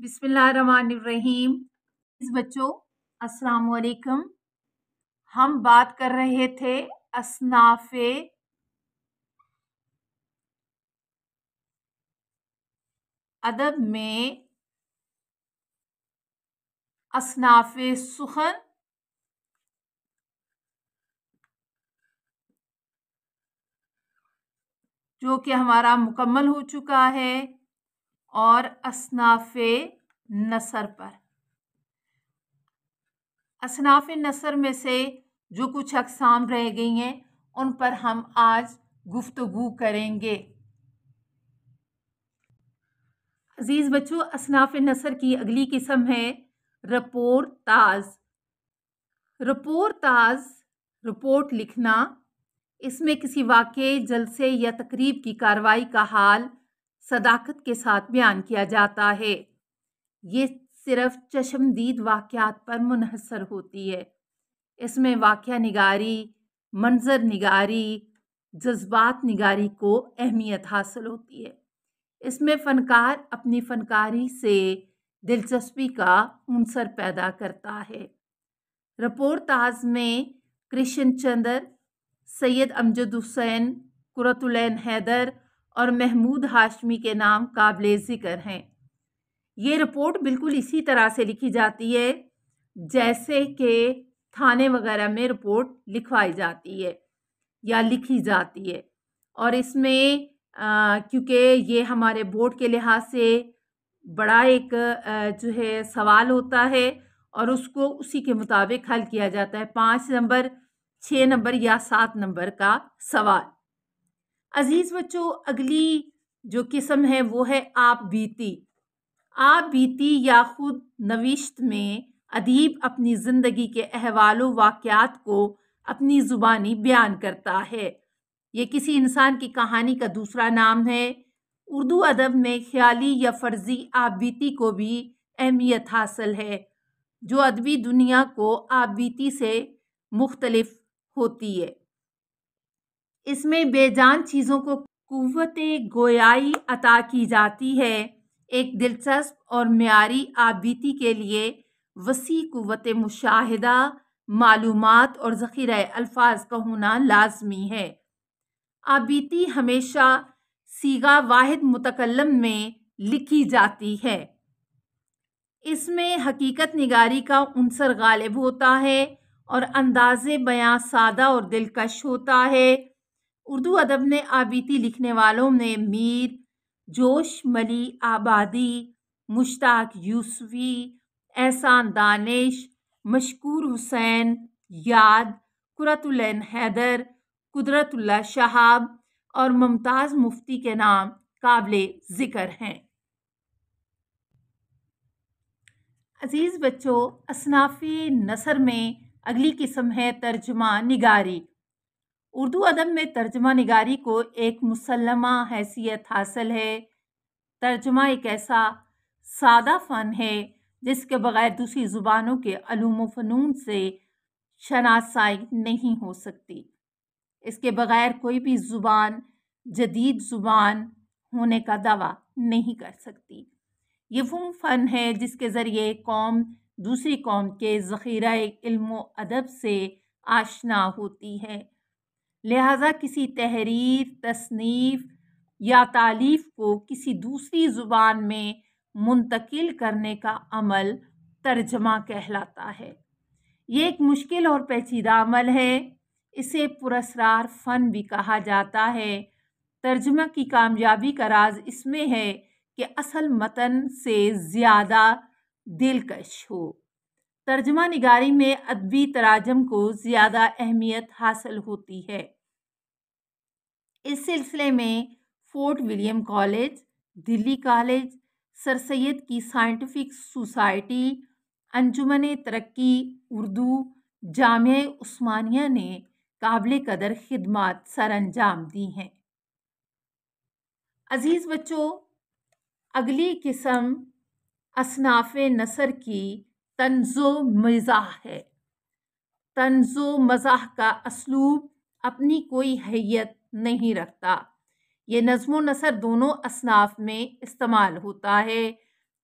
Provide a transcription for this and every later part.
بسم اللہ الرحمن الرحیم۔ بچوں السلام علیکم۔ ہم بات کر رہے تھے اصناف ادب میں اصناف سخن، جو کہ ہمارا مکمل ہو چکا ہے، اور اصناف نثر پر۔ اصناف نثر میں سے جو کچھ اقسام رہ گئی ہیں ان پر ہم آج گفتگو کریں گے۔ عزیز بچوں، اصناف نثر کی اگلی قسم ہے رپورتاژ۔ رپورتاژ رپورٹ لکھنا، اس میں کسی واقعے، جلسے یا تقریب کی کارروائی کا حال صداقت کے ساتھ بیان کیا جاتا ہے۔ یہ صرف چشمدید واقعات پر منحصر ہوتی ہے۔ اس میں واقعہ نگاری، منظر نگاری، جذبات نگاری کو اہمیت حاصل ہوتی ہے۔ اس میں فنکار اپنی فنکاری سے دلچسپی کا عنصر پیدا کرتا ہے۔ رپورتاژ میں کرشن چندر، سید امجد حسین، قرۃ العین حیدر اور محمود ہاشمی کے نام قابل ذکر ہیں۔ یہ رپورٹ بالکل اسی طرح سے لکھی جاتی ہے جیسے کہ تھانے وغیرہ میں رپورٹ لکھوائی جاتی ہے یا لکھی جاتی ہے، اور اس میں کیونکہ یہ ہمارے بورڈ کے لحاظ سے بڑا ایک جو ہے سوال ہوتا ہے، اور اس کو اسی کے مطابق حل کیا جاتا ہے۔ 5 نمبر، 6 نمبر یا 7 نمبر کا سوال۔ عزیز بچوں، اگلی جو قسم ہے وہ ہے آپ بیتی۔ آپ بیتی یا خود نوشت میں ادیب اپنی زندگی کے احوال و واقعات کو اپنی زبانی بیان کرتا ہے۔ یہ کسی انسان کی کہانی کا دوسرا نام ہے۔ اردو ادب میں خیالی یا فرضی آپ بیتی کو بھی اہمیت حاصل ہے، جو ادبی دنیا کو آپ بیتی سے مختلف ہوتی ہے۔ اس میں بے جان چیزوں کو قوت گویائی عطا کی جاتی ہے۔ ایک دلچسپ اور معیاری آپ بیتی کے لیے وسیع قوت مشاہدہ، معلومات اور ذخیرہ الفاظ کا ہونا لازمی ہے۔ آپ بیتی ہمیشہ صیغہ واحد متکلم میں لکھی جاتی ہے۔ اس میں حقیقت نگاری کا عنصر غالب ہوتا ہے اور انداز بیاں سادہ اور دلکش ہوتا ہے۔ اردو ادب میں آپ بیتی لکھنے والوں میں میر، جوش ملی آبادی، مشتاق یوسفی، احسان دانش، مشکور حسین، یاد، قرۃ العین حیدر، قدرت اللہ شہاب اور ممتاز مفتی کے نام قابل ذکر ہیں۔ عزیز بچوں، اصناف نثر میں اگلی قسم ہے ترجمہ نگاری۔ اردو ادب میں ترجمہ نگاری کو ایک مسلمہ حیثیت حاصل ہے۔ ترجمہ ایک ایسا سادہ فن ہے جس کے بغیر دوسری زبانوں کے علوم و فنون سے شناسائی نہیں ہو سکتی۔ اس کے بغیر کوئی بھی زبان جدید زبان ہونے کا دعویٰ نہیں کر سکتی۔ یہ وہ فن ہے جس کے ذریعے قوم دوسری قوم کے ذخیرہ علم و ادب سے آشنا ہوتی ہے۔ لہٰذا کسی تحریر، تصنیف یا تالیف کو کسی دوسری زبان میں منتقل کرنے کا عمل ترجمہ کہلاتا ہے۔ یہ ایک مشکل اور پیچیدہ عمل ہے۔ اسے پراسرار فن بھی کہا جاتا ہے۔ ترجمہ کی کامیابی کا راز اس میں ہے کہ اصل متن سے زیادہ دلکش ہو۔ ترجمہ نگاری میں ادبی تراجم کو زیادہ اہمیت حاصل ہوتی ہے۔ اس سلسلے میں فورٹ ولیم کالج، دلی کالج، سر سید کی سائنٹیفک سوسائٹی، انجمن ترقی اردو، جامعہ عثمانیہ نے قابل قدر خدمات سر انجام دی ہیں۔ عزیز بچوں، اگلی قسم اصناف نثر کی طنز و مزاح ہے۔ طنز و مزاح کا اسلوب اپنی کوئی حیت نہیں رکھتا۔ یہ نظم و نثر دونوں اصناف میں استعمال ہوتا ہے۔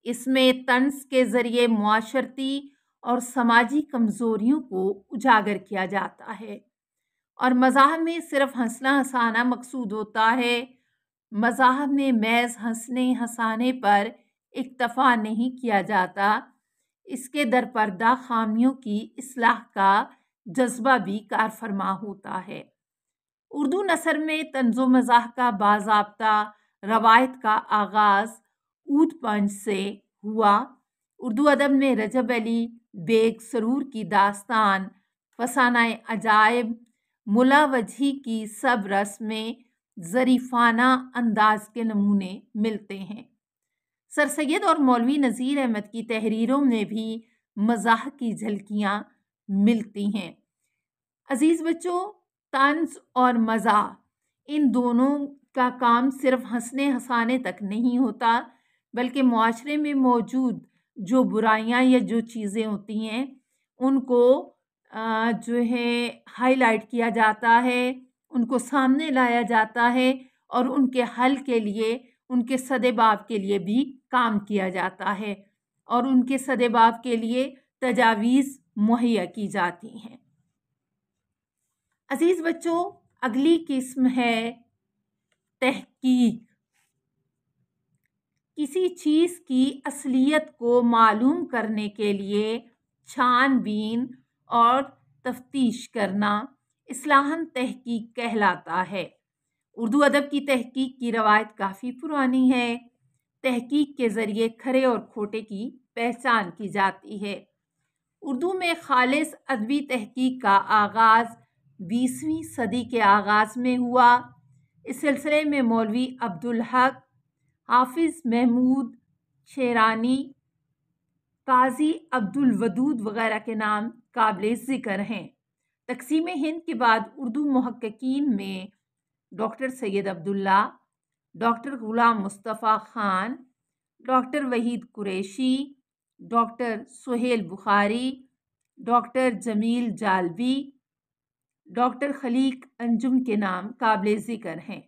اس میں طنز کے ذریعے معاشرتی اور سماجی کمزوریوں کو اجاگر کیا جاتا ہے، اور مزاح میں صرف ہنسنا ہنسانا مقصود ہوتا ہے۔ مزاح میں محض ہنسنے ہنسانے پر اکتفا نہیں کیا جاتا، اس کے درپردہ خامیوں کی اصلاح کا جذبہ بھی کار فرما ہوتا ہے۔ اردو نثر میں طنز و مزاح کا باضابطہ روایت کا آغاز اود پنج سے ہوا۔ اردو ادب میں رجب علی بیگ سرور کی داستان، فسانہ عجائب، ملا وجہی کی سب رس میں ظریفانہ انداز کے نمونے ملتے ہیں۔ سر سید اور مولوی نذیر احمد کی تحریروں میں بھی مزاح کی جھلکیاں ملتی ہیں۔ عزیز بچوں، طنز اور مزاح ان دونوں کا کام صرف ہنسنے ہنسانے تک نہیں ہوتا، بلکہ معاشرے میں موجود جو برائیاں یا جو چیزیں ہوتی ہیں ان کو جو ہے ہائی لائٹ کیا جاتا ہے، ان کو سامنے لایا جاتا ہے، اور ان کے حل کے لیے، ان کے سدباب کے لیے بھی کام کیا جاتا ہے، اور ان کے سدباب کے لیے تجاویز مہیا کی جاتی ہیں۔ عزیز بچوں، اگلی قسم ہے تحقیق۔ کسی چیز کی اصلیت کو معلوم کرنے کے لیے چھان بین اور تفتیش کرنا اصطلاحاً تحقیق کہلاتا ہے۔ اردو ادب کی تحقیق کی روایت کافی پرانی ہے۔ تحقیق کے ذریعے کھرے اور کھوٹے کی پہچان کی جاتی ہے۔ اردو میں خالص ادبی تحقیق کا آغاز 20ویں صدی کے آغاز میں ہوا۔ اس سلسلے میں مولوی عبدالحق، حافظ محمود شیرانی، قاضی عبدالودود وغیرہ کے نام قابل ذکر ہیں۔ تقسیم ہند کے بعد اردو محققین میں ڈاکٹر سید عبداللہ، doctor Ghulam Mustafa Khan, doctor Waheed Qureshi, doctor Sohail بخاری، ڈاکٹر جمیل جالبی، ڈاکٹر خلیق انجم کے نام قابل ذکر ہیں۔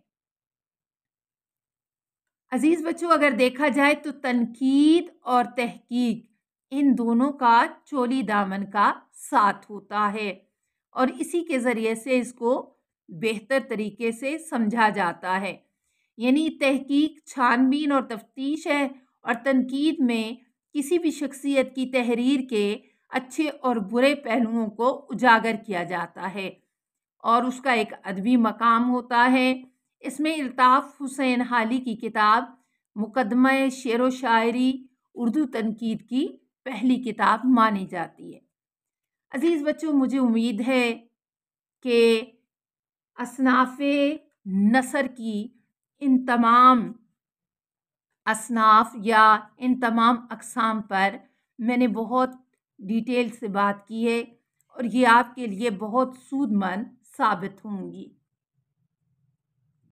عزیز بچوں، اگر دیکھا جائے تو تنقید اور تحقیق ان دونوں کا چولی دامن کا ساتھ ہوتا ہے، اور اسی کے ذریعے سے اس کو بہتر طریقے سے سمجھا جاتا ہے۔ یعنی تحقیق چھان بین اور تفتیش ہے، اور تنقید میں کسی بھی شخصیت کی تحریر کے اچھے اور برے پہلوؤں کو اجاگر کیا جاتا ہے، اور اس کا ایک ادبی مقام ہوتا ہے۔ اس میں الطاف حسین حالی کی کتاب مقدمہ شعر و شاعری اردو تنقید کی پہلی کتاب مانی جاتی ہے۔ عزیز بچوں، مجھے امید ہے کہ اصناف نثر کی ان تمام اصناف یا ان تمام اقسام پر میں نے بہت ڈیٹیل سے بات کی ہے، اور یہ آپ کے لیے بہت سود مند ثابت ہوں گی۔